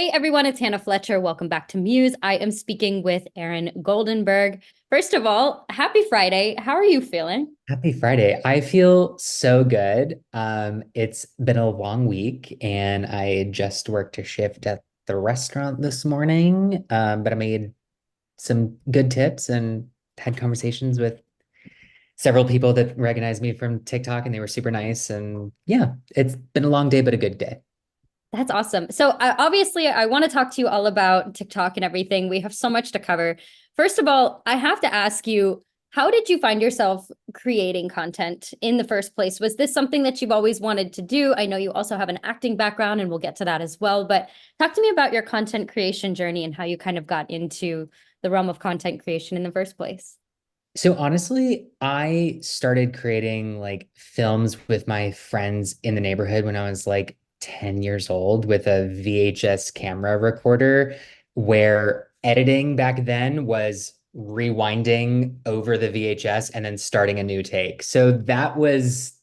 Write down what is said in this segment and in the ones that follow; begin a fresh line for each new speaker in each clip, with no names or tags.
Hey everyone, it's Hannah Fletcher. Welcome back to Muse. I am speaking with Aaron Goldenberg. First of all, happy Friday. How are you feeling?
Happy Friday. I feel so good. It's been a long week and I just worked a shift at the restaurant this morning. But I made some good tips and had conversations with several people that recognized me from TikTok and they were super nice. And yeah, it's been a long day, but a good day.
That's awesome. So, obviously, I want to talk to you all about TikTok and everything. We have so much to cover. First of all, I have to ask you, how did you find yourself creating content in the first place? Was this something that you've always wanted to do? I know you also have an acting background, and we'll get to that as well. But talk to me about your content creation journey and how you kind of got into the realm of content creation in the first place.
So honestly, I started creating like films with my friends in the neighborhood when I was like 10 years old with a VHS camera recorder, where editing back then was rewinding over the VHS and then starting a new take. So that was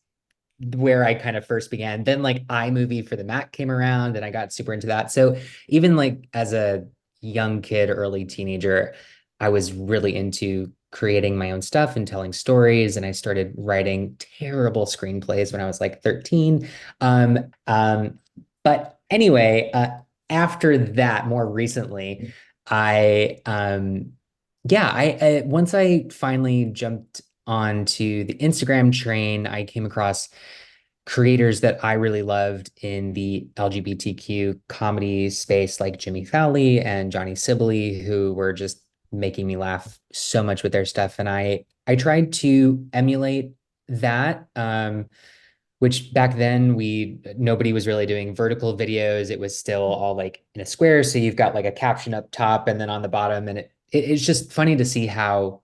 where I kind of first began. Then like iMovie for the Mac came around and I got super into that. So even like as a young kid, early teenager, I was really into creating my own stuff and telling stories. And I started writing terrible screenplays when I was like 13. Um, um, but anyway, after that, more recently, I yeah, I once I finally jumped onto the Instagram train, I came across creators that I really loved in the LGBTQ comedy space, like Jimmy Fallon and Johnny Sibley, who were just making me laugh so much with their stuff. And I tried to emulate that. Which back then we nobody was really doing vertical videos. It was still all like in a square. So you've got like a caption up top and then on the bottom. And it's just funny to see how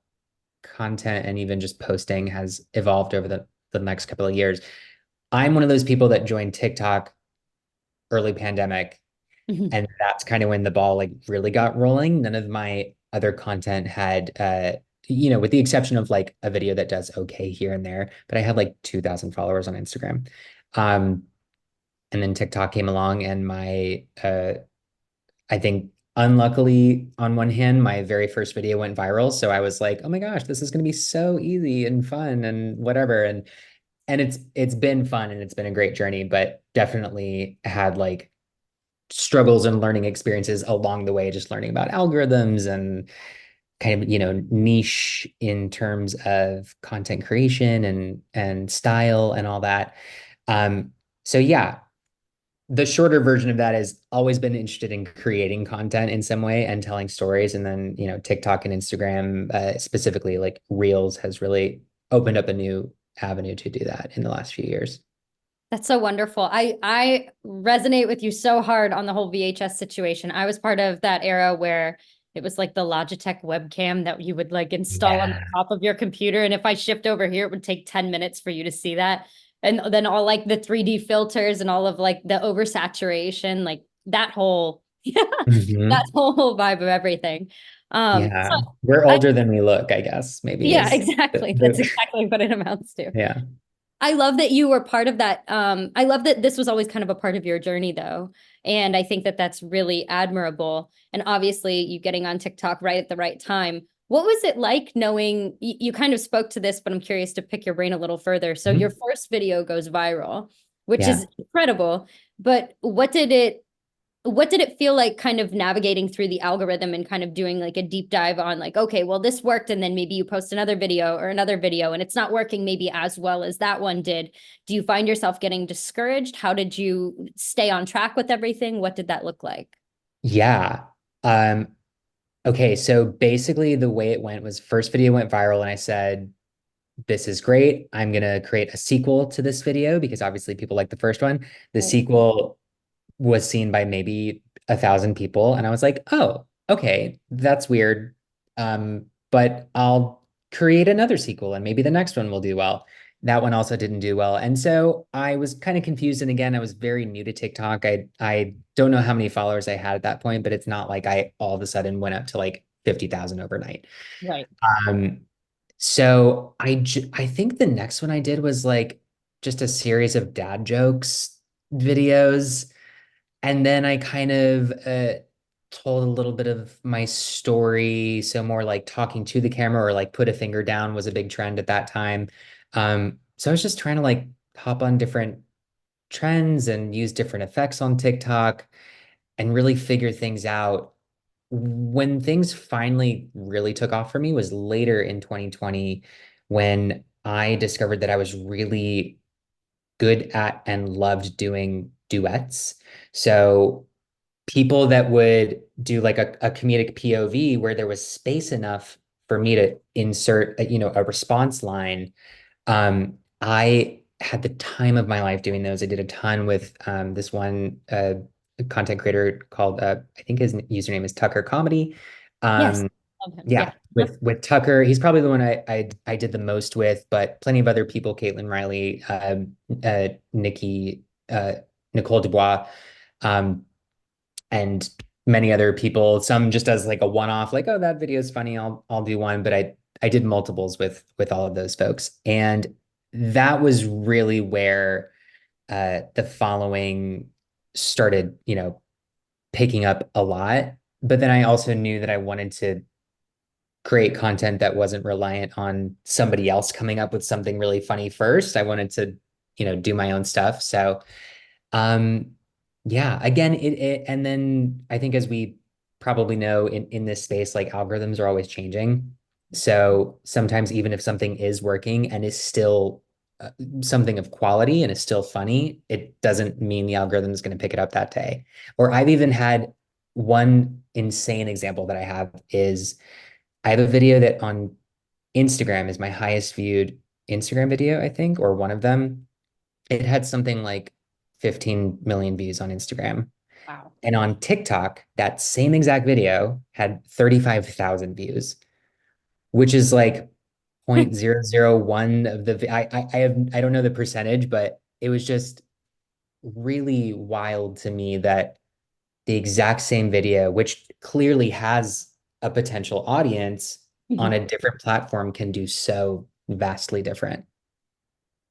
content and even just posting has evolved over the next couple of years. I'm one of those people that joined TikTok early pandemic, and that's kind of when the ball like really got rolling. None of my other content had with the exception of like a video that does okay here and there, but I had like 2,000 followers on Instagram. Um, and then TikTok came along and my I think unluckily on one hand, my very first video went viral. So I was like, oh my gosh, this is gonna be so easy and fun and whatever. And it's been fun and it's been a great journey, but definitely had like struggles and learning experiences along the way, just learning about algorithms and kind of, niche in terms of content creation and style and all that. So yeah, the shorter version of that is always been interested in creating content in some way and telling stories. And then, TikTok and Instagram, specifically like Reels has really opened up a new avenue to do that in the last few years.
That's so wonderful. I resonate with you so hard on the whole VHS situation. I was part of that era where it was like the Logitech webcam that you would like install on the
Yeah.
top of your computer. And if I shift over here, it would take 10 minutes for you to see that. And then all like the 3D filters and all of like the oversaturation, like that whole yeah, that
Mhm.
whole vibe of everything. So
Yeah. We're
I
older than we look, I guess, maybe
yeah,
is
exactly. That's exactly what it amounts to.
yeah.
I love that you were part of that. I love that this was always kind of a part of your journey, though. And I think that that's really admirable. And obviously, you getting on TikTok right at the right time. What was it like knowing you kind of spoke to this, but I'm curious to pick your brain a little further. So, your
Mhm.
first video goes viral, which
Yeah.
is incredible. But what did it feel like kind of navigating through the algorithm and kind of doing like a deep dive on like, okay, well, this worked. And then maybe you post another video or another video and it's not working maybe as well as that one did. Do you find yourself getting discouraged? How did you stay on track with everything? What did that look like?
Yeah. Um, okay, so basically the way it went was first video went viral and I said, this is great. I'm gonna create a sequel to this video because obviously people like the first one. The
Right.
sequel was seen by maybe 1,000 people, and I was like, oh, okay, that's weird. But I'll create another sequel, and maybe the next one will do well. That one also didn't do well, and so I was kind of confused. And again, I was very new to TikTok. I don't know how many followers I had at that point, but it's not like I all of a sudden went up to like 50,000 overnight.
Right.
Um, so I think the next one I did was like just a series of dad jokes videos. And then I kind of told a little bit of my story. So more like talking to the camera or like put a finger down was a big trend at that time. So I was just trying to like hop on different trends and use different effects on TikTok and really figure things out. When things finally really took off for me was later in 2020 when I discovered that I was really good at and loved doing duets. So people that would do like a comedic POV where there was space enough for me to insert a response line. I had the time of my life doing those. I did a ton with this one content creator called I think his username is Tucker Comedy.
Yes.
Um,
Love him.
yeah,
Yeah.
with Tucker, he's probably the one I did the most with, but plenty of other people, Caitlin Riley, Nikki, Nicole Dubois, um, and many other people. Some just as like a one-off, like, oh, that video is funny, I'll do one. But I did multiples with all of those folks. And that was really where the following started, picking up a lot. But then I also knew that I wanted to create content that wasn't reliant on somebody else coming up with something really funny first. I wanted to, do my own stuff. So, um, yeah, again, and then I think as we probably know in this space, like algorithms are always changing. So sometimes even if something is working and is still uh, something of quality and is still funny, it doesn't mean the algorithm is going to pick it up that day. Or I've even had one insane example that I have is I have a video that on Instagram is my highest viewed Instagram video, I think, or one of them. It had something like 15 million views on Instagram.
Wow.
And on TikTok, that same exact video had 35,000 views, which is like 0.001 of the I don't know the percentage, but it was just really wild to me that the exact same video, which clearly has a potential audience on
Mhm.
a different platform, can do so vastly different.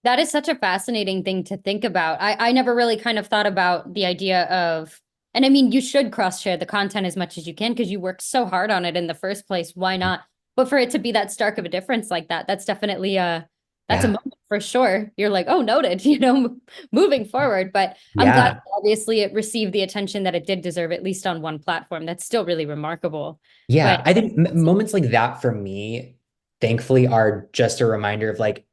That is such a fascinating thing to think about. I never really kind of thought about the idea of, and I mean, you should cross share the content as much as you can because you worked so hard on it in the first place. Why not? But for it to be that stark of a difference like that, that's definitely that's a
Yeah.
moment for sure. You're like, oh, noted, moving forward. But I'm glad
Yeah.
obviously it received the attention that it did deserve, at least on one platform. That's still really remarkable.
Yeah.
But
I think moments like that for me, thankfully, are just a reminder of like,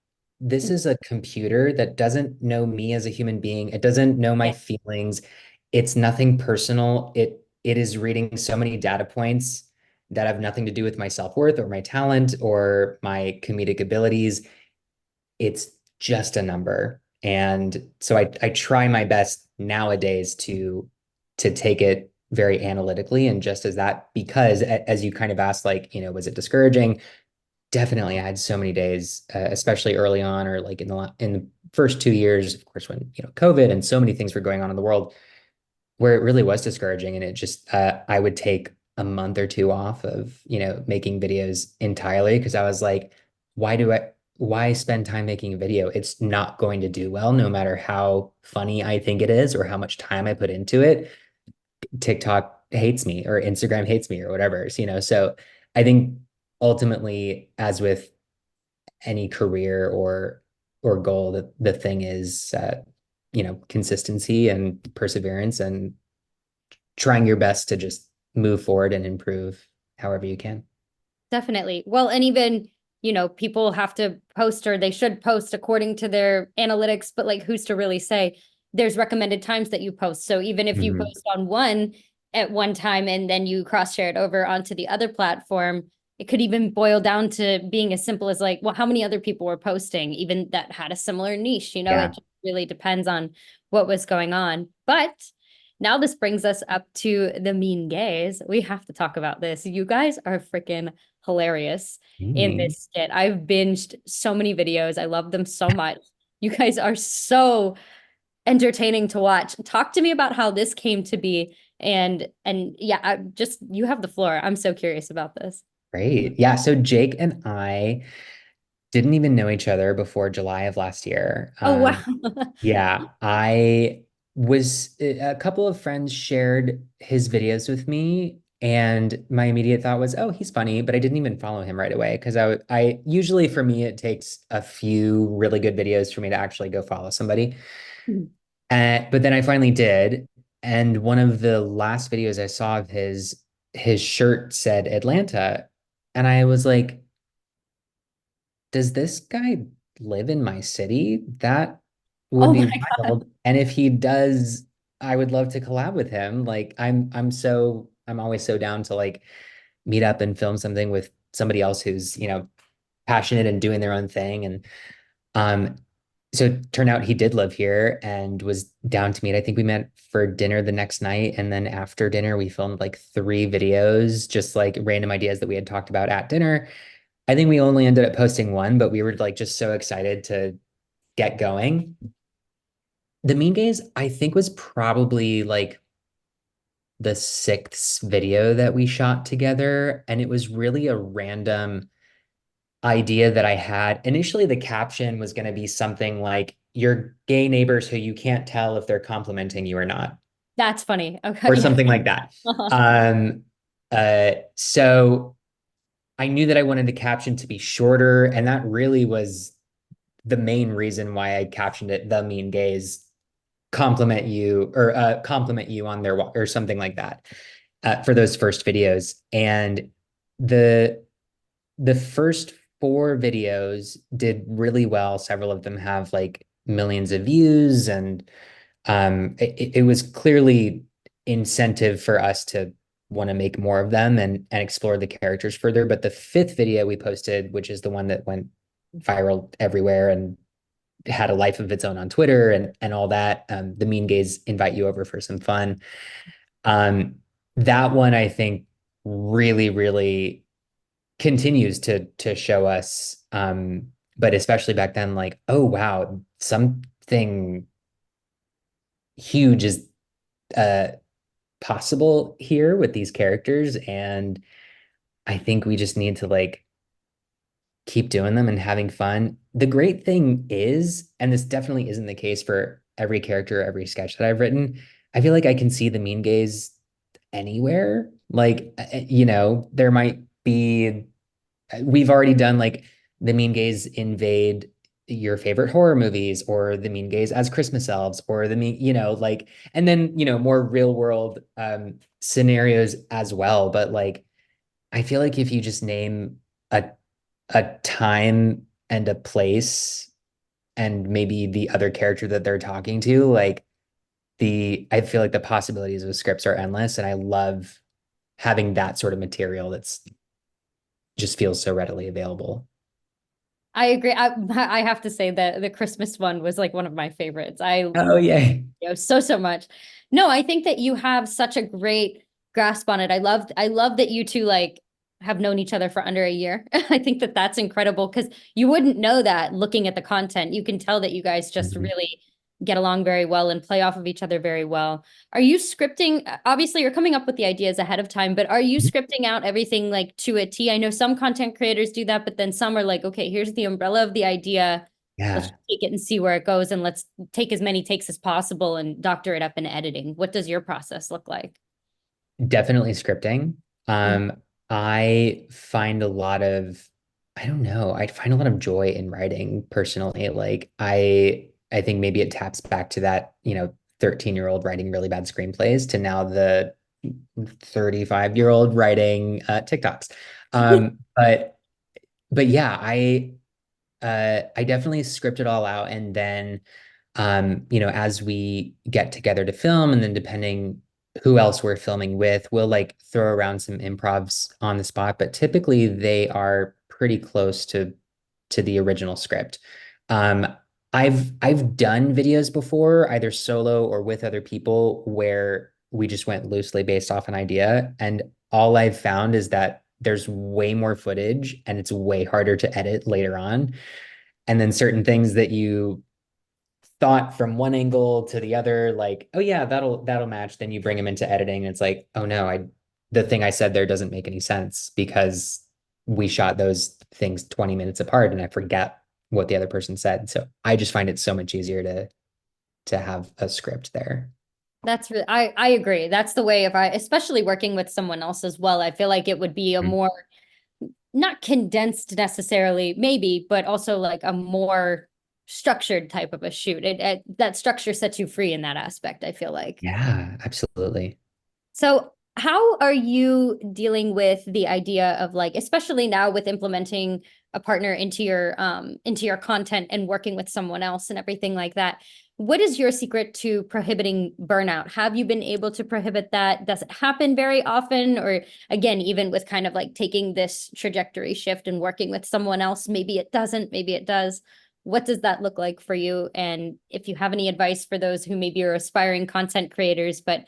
this is a computer that doesn't know me as a human being. It doesn't know my
yeah,
feelings. It's nothing personal. It is reading so many data points that have nothing to do with my self-worth or my talent or my comedic abilities. It's just a number. And so I try my best nowadays to take it very analytically and just as that, because as you kind of asked, like, was it discouraging? Definitely. I had so many days, especially early on, or like in the first 2 years, of course, when, COVID and so many things were going on in the world, where it really was discouraging. And it just, I would take a month or two off of, making videos entirely because I was like, why spend time making a video? It's not going to do well, no matter how funny I think it is or how much time I put into it. TikTok hates me or Instagram hates me or whatever, so I think ultimately, as with any career or goal, that the thing is, consistency and perseverance and trying your best to just move forward and improve however you can.
definitely. Well, and even, people have to post or they should post according to their analytics, but like who's to really say there's recommended times that you post. So even if you
Mhm.
post on one at one time and then you cross share it over onto the other platform, it could even boil down to being as simple as like, well, how many other people were posting, even that had a similar niche? It
Yeah.
just really depends on what was going on. But now this brings us up to the mean gays. We have to talk about this. You guys are freaking hilarious in
Mhm.
this skit. I've binged so many videos. I love them so much. You guys are so entertaining to watch. Talk to me about how this came to be and yeah, you have the floor. I'm so curious about this.
Great. Yeah. So Jake and I didn't even know each other before July of last year.
Oh wow.
Yeah, I was a couple of friends shared his videos with me, and my immediate thought was, oh, he's funny, but I didn't even follow him right away because I usually for me it takes a few really good videos for me to actually go follow somebody.
Mhm.
But then I finally did, and one of the last videos I saw of his shirt said Atlanta, and I was like, does this guy live in my city? That would
Oh
be
my God.
wild. And if he does, I would love to collab with him. Like I'm always so down to like meet up and film something with somebody else who's, passionate and doing their own thing. And um so it turned out he did live here and was down to meet. I think we met for dinner the next night. And then after dinner, we filmed like 3 videos, just like random ideas that we had talked about at dinner. I think we only ended up posting one, but we were like just so excited to get going. The Mean Gaze, I think, was probably like the 6th video that we shot together. And it was really a random idea that I had. Initially, the caption was going to be something like, your gay neighbors who you can't tell if they're complimenting you or not,
That's funny. Okay.
or
Yeah.
something like that.
Uh-huh.
So I knew that I wanted the caption to be shorter, and that really was the main reason why I captioned it "The Mean Gays compliment you on their walk" or something like that for those first videos. And the the first 4 videos did really well. Several of them have like millions of views, and it was clearly incentive for us to want to make more of them and explore the characters further. But the 5th video we posted, which is the one that went viral everywhere and had a life of its own on Twitter and all that. The Mean Gays invite you over for some fun. Um, that one I think really, really continues to show us, but especially back then, like, oh wow, something huge is uh possible here with these characters, and I think we just need to like keep doing them and having fun. The great thing is, and this definitely isn't the case for every character, every sketch that I've written, I feel like I can see the Mean Gays anywhere. Like, there might be, we've already done like the Mean Gays invade your favorite horror movies, or the Mean Gays as Christmas elves, or the mean, like, and then, more real world scenarios as well. But like, I feel like if you just name a time and a place and maybe the other character that they're talking to, like I feel like the possibilities of scripts are endless. And I love having that sort of material that's just feels so readily available.
I agree. I have to say that the Christmas one was like one of my favorites. I
Oh, yay.
so much. No, I think that you have such a great grasp on it. I love that you two like have known each other for under a year. I think that that's incredible because you wouldn't know that looking at the content. You can tell that you guys just
Mhm.
really get along very well and play off of each other very well. Are you scripting? Obviously, you're coming up with the ideas ahead of time, but are you scripting out everything like to a T? I know some content creators do that, but then some are like, okay, here's the umbrella of the idea. Let's
Yeah,
take it and see where it goes, and let's take as many takes as possible and doctor it up in editing. What does your process look like?
definitely scripting.
Mhm.
I find a lot of, I don't know, I find a lot of joy in writing personally. Like I think maybe it taps back to that, 13-year-old writing really bad screenplays to now the 35-year-old writing TikToks. But yeah, I definitely script it all out, and then as we get together to film, and then depending who else we're filming with, we'll like throw around some improvs on the spot, but typically they are pretty close to the original script. Um, I've done videos before, either solo or with other people, where we just went loosely based off an idea, and all I've found is that there's way more footage and it's way harder to edit later on. And then certain things that you thought from one angle to the other, like, oh yeah, that'll match. Then you bring them into editing, and it's like, oh no, the thing I said there doesn't make any sense because we shot those things 20 minutes apart and I forget what the other person said. So I just find it so much easier to have a script there.
That's really, I agree. That's the way if I, especially working with someone else as well, I feel like it would be a
Mm.
more, not condensed necessarily, maybe, but also like a more structured type of a shoot. That structure sets you free in that aspect, I feel like.
Yeah, absolutely.
So, how are you dealing with the idea of like, especially now with implementing a partner into your content and working with someone else and everything like that? What is your secret to prohibiting burnout? Have you been able to prohibit that? Does it happen very often? Or again, even with kind of like taking this trajectory shift and working with someone else, maybe it doesn't, maybe it does. What does that look like for you? And if you have any advice for those who maybe are aspiring content creators, but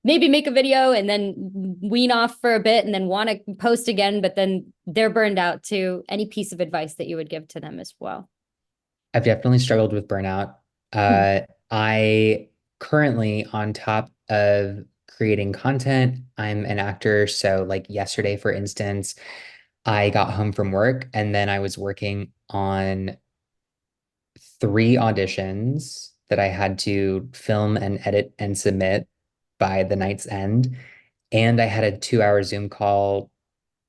maybe make a video and then wean off for a bit and then want to post again, but then they're burned out too. Any piece of advice that you would give to them as well?
I've definitely struggled with burnout.
Hmm.
I currently, on top of creating content, I'm an actor. So, like yesterday, for instance, I got home from work and then I was working on 3 auditions that I had to film and edit and submit by the night's end. And I had a 2 hour Zoom call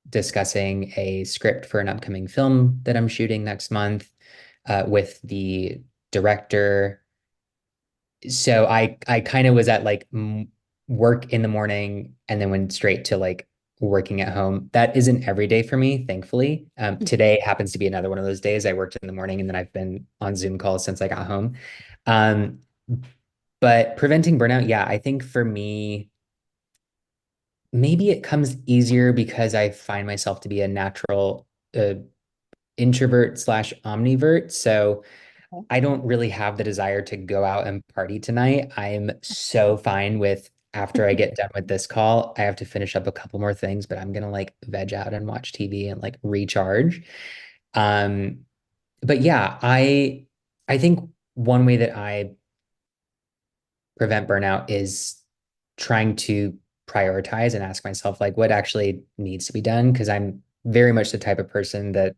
discussing a script for an upcoming film that I'm shooting next month with the director. So I kind of was at like work in the morning and then went straight to like working at home. That isn't every day for me, thankfully. Today happens to be another one of those days. I worked in the morning and then I've been on Zoom calls since I got home. Um, but preventing burnout, yeah, I think for me, maybe it comes easier because I find myself to be a natural introvert slash omnivert. So I don't really have the desire to go out and party tonight. I'm so fine with after I get done with this call, I have to finish up a couple more things, but I'm gonna like veg out and watch TV and like recharge. Um, but yeah, I think one way that I prevent burnout is trying to prioritize and ask myself like what actually needs to be done because I'm very much the type of person that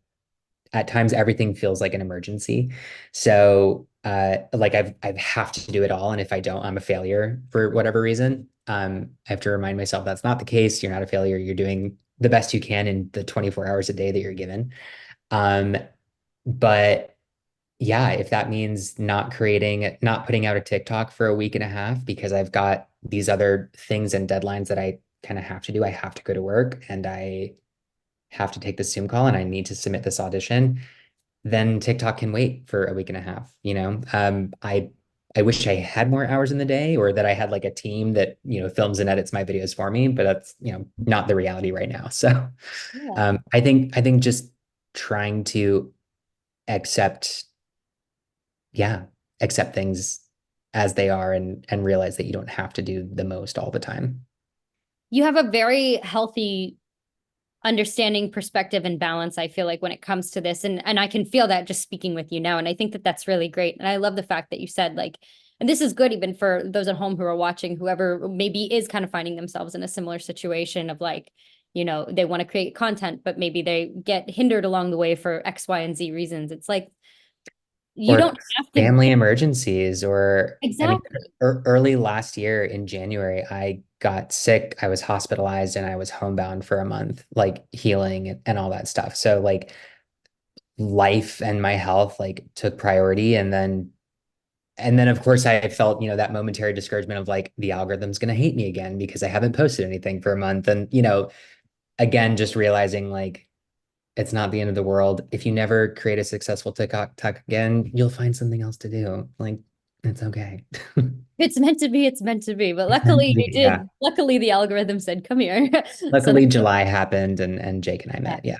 at times everything feels like an emergency. So like I have to do it all. And if I don't, I'm a failure for whatever reason. I have to remind myself that's not the case. You're not a failure. You're doing the best you can in the 24 hours a day that you're given. Um, but yeah, if that means not putting out a TikTok for a week and a half because I've got these other things and deadlines that I kind of have to do, I have to go to work and I have to take this Zoom call and I need to submit this audition, then TikTok can wait for a week and a half, you know? I wish I had more hours in the day or that I had like a team that, films and edits my videos for me, but that's, not the reality right now. So
Yeah.
I think just trying to accept, yeah, accept things as they are and realize that you don't have to do the most all the time.
You have a very healthy understanding, perspective, and balance, I feel like, when it comes to this. And I can feel that just speaking with you now. And I think that that's really great. And I love the fact that you said like, and this is good even for those at home who are watching, whoever maybe is kind of finding themselves in a similar situation of like, they want to create content, but maybe they get hindered along the way for X, Y, and Z reasons. It's like you
Or
don't have to.
family emergencies, or I mean,
Exactly.
early last year in January, I got sick. I was hospitalized and I was homebound for a month, like healing and all that stuff. So like life and my health like took priority. And then of course I felt, that momentary discouragement of like the algorithm's gonna hate me again because I haven't posted anything for a month. And again, just realizing like it's not the end of the world. If you never create a successful TikTok again, you'll find something else to do. Like, it's okay.
If it's meant to be, it's meant to be. But
It's meant to
luckily
be,
you
yeah.
did. Luckily the algorithm said, come here. So
Luckily, July happened and Jake and I
that,
met. Yeah.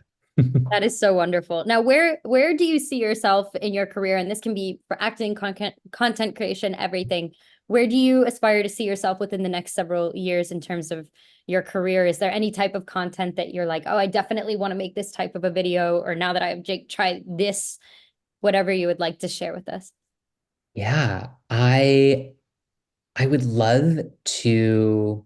that is so wonderful. Now, where do you see yourself in your career? And this can be for acting, content creation, everything. Where do you aspire to see yourself within the next several years in terms of your career? Is there any type of content that you're like, oh, I definitely want to make this type of a video, or now that I have Jake, try this, whatever you would like to share with us?
Yeah. I would love to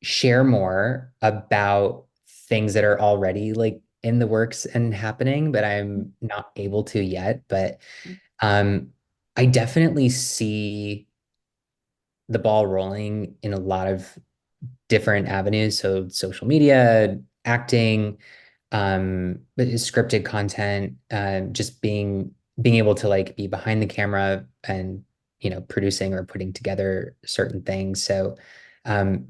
share more about things that are already like in the works and happening, but I'm not able to yet. But um I definitely see the ball rolling in a lot of different avenues. So social media, acting, but scripted content, just being able to like be behind the camera and producing or putting together certain things. So, um,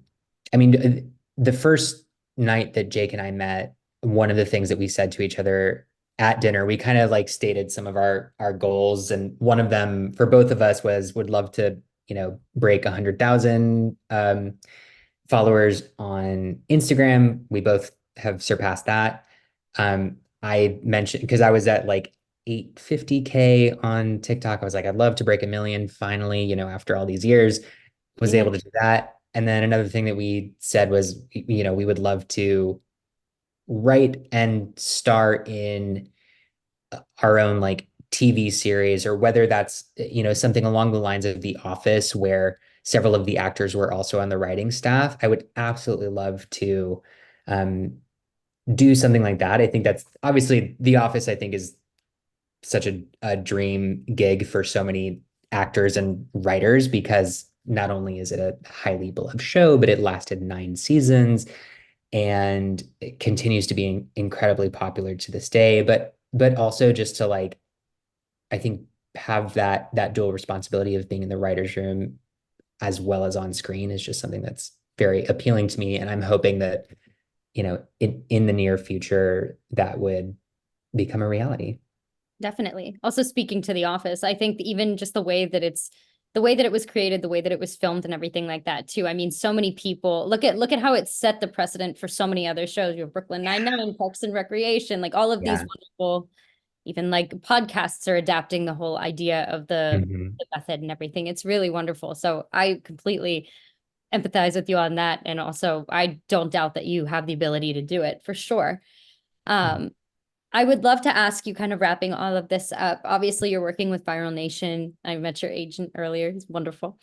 I mean, the first night that Jake and I met, one of the things that we said to each other at dinner, we kind of like stated some of our goals, and one of them for both of us was would love to break 100,000 followers on Instagram. We both have surpassed that. I mentioned because I was at like 850K on TikTok. I was like, I'd love to break 1 million finally, after all these years, was
Yeah.
able to do that. And then another thing that we said was, we would love to write and star in our own like TV series, or whether that's, something along the lines of The Office, where several of the actors were also on the writing staff. I would absolutely love to um, do something like that. I think that's obviously The Office, I think, is such a dream gig for so many actors and writers, because not only is it a highly beloved show, but it lasted 9 seasons and it continues to be incredibly popular to this day. But also just to like, I think, have that dual responsibility of being in the writer's room as well as on screen is just something that's very appealing to me. And I'm hoping that, in the near future, that would become a reality.
Definitely. Also speaking to The Office, I think even just the way that it was created, the way that it was filmed and everything like that too. I mean, so many people look at how it set the precedent for so many other shows. You have Brooklyn Nine-Nine, Parks and Recreation, like all of these
Yeah.
wonderful, even like podcasts are adapting the whole idea of
Mhm.
the method and everything. It's really wonderful. So I completely empathize with you on that. And also I don't doubt that you have the ability to do it for sure. Um, I would love to ask you, kind of wrapping all of this up. Obviously, you're working with Viral Nation. I met your agent earlier. He's wonderful.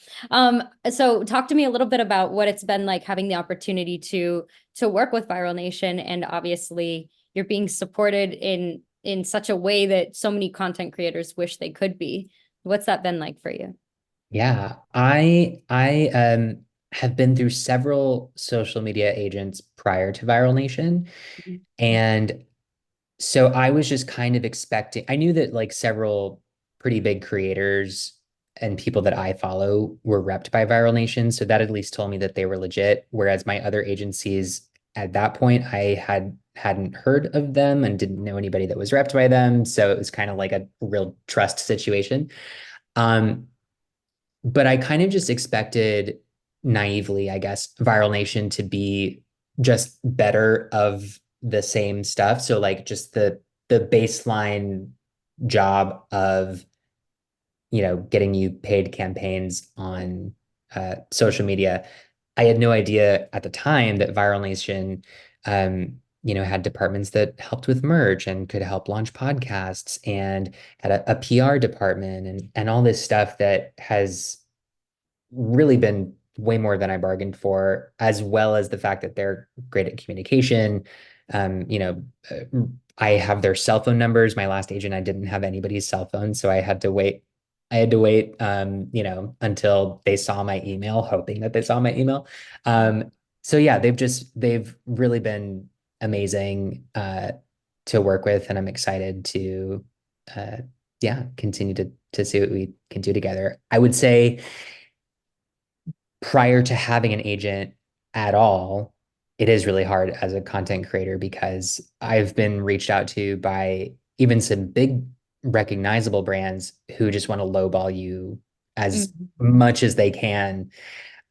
So talk to me a little bit about what it's been like having the opportunity to work with Viral Nation, and obviously you're being supported in such a way that so many content creators wish they could be. What's that been like for you?
Yeah, I have been through several social media agents prior to Viral Nation,
Mhm.
and so I was just kind of expecting, I knew that like several pretty big creators and people that I follow were repped by Viral Nation. So that at least told me that they were legit. Whereas my other agencies at that point, I hadn't heard of them and didn't know anybody that was repped by them. So it was kind of like a real trust situation. Um, but I kind of just expected naively, I guess, Viral Nation to be just better of the same stuff. So like just the baseline job of, getting you paid campaigns on social media. I had no idea at the time that Viral Nation, had departments that helped with merch and could help launch podcasts, and had a PR department and all this stuff that has really been way more than I bargained for, as well as the fact that they're great at communication. Um, you know, uh, I have their cell phone numbers. My last agent, I didn't have anybody's cell phone, so I had to wait. I had to wait, until they saw my email, hoping that they saw my email. So yeah, they've really been amazing to work with, and I'm excited to, uh, yeah, continue to see what we can do together. I would say prior to having an agent at all, it is really hard as a content creator, because I've been reached out to by even some big recognizable brands who just want to lowball you as
Mhm.
much as they can,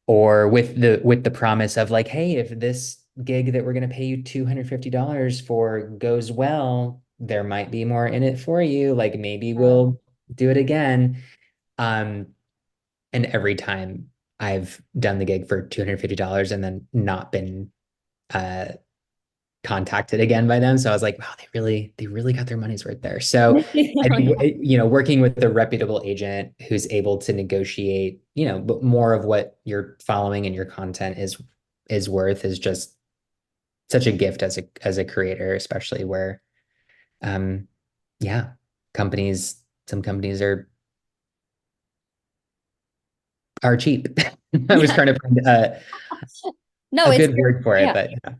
or with the promise of like, hey, if this gig that we're going to pay you $250 for goes well, there might be more in it for you. Like maybe we'll do it again. Um, and every time I've done the gig for $250 and then not been uh, contacted again by them. So I was like, wow, they really got their money's worth there. So I
Oh,
think,
yeah.
working with a reputable agent who's able to negotiate, but more of what you're following and your content is worth, is just such a gift as a creator, especially where, um, yeah, some companies are are cheap. I was trying to find
No,
a
it's
good word for it,
yeah.
but yeah.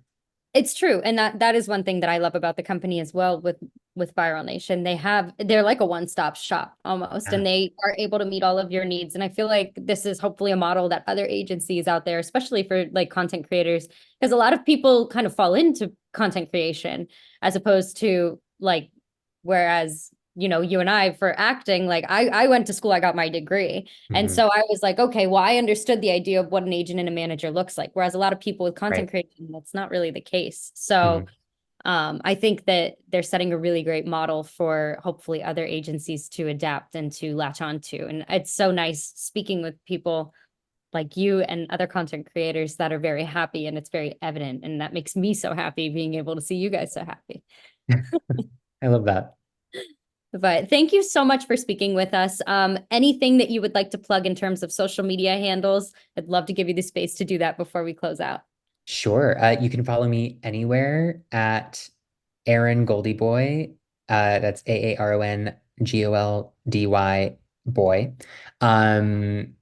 It's true. And that is one thing that I love about the company as well with Viral Nation. They're like a one-stop shop almost,
Yeah.
and they are able to meet all of your needs. And I feel like this is hopefully a model that other agencies out there, especially for like content creators, because a lot of people kind of fall into content creation as opposed to like, whereas you and I for acting, like I went to school, I got my degree. And
Mhm.
so I was like, okay, well, I understood the idea of what an agent and a manager looks like. Whereas a lot of people with content
Right.
creation, that's not really the case. So
Mhm.
I think that they're setting a really great model for hopefully other agencies to adapt and to latch on to. And it's so nice speaking with people like you and other content creators that are very happy, and it's very evident. And that makes me so happy being able to see you guys so happy.
I love that.
But thank you so much for speaking with us. Anything that you would like to plug in terms of social media handles, I'd love to give you the space to do that before we close out.
Sure. You can follow me anywhere at Aaron Goldyboy. That's AARONGOLDY boy. Um,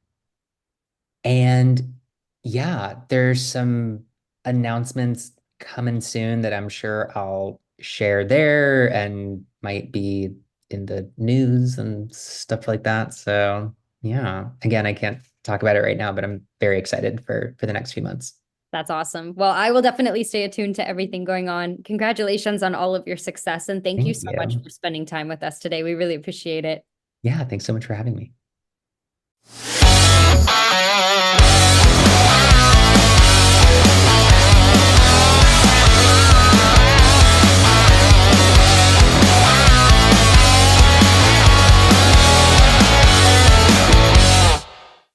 and yeah, there's some announcements coming soon that I'm sure I'll share there and might be in the news and stuff like that. So yeah, again, I can't talk about it right now, but I'm very excited for the next few months.
That's awesome. Well, I will definitely stay attuned to everything going on. Congratulations on all of your success. And thank you
Thank
so much
you.
for spending time with us today. We really appreciate it.
Yeah, thanks so much for having me.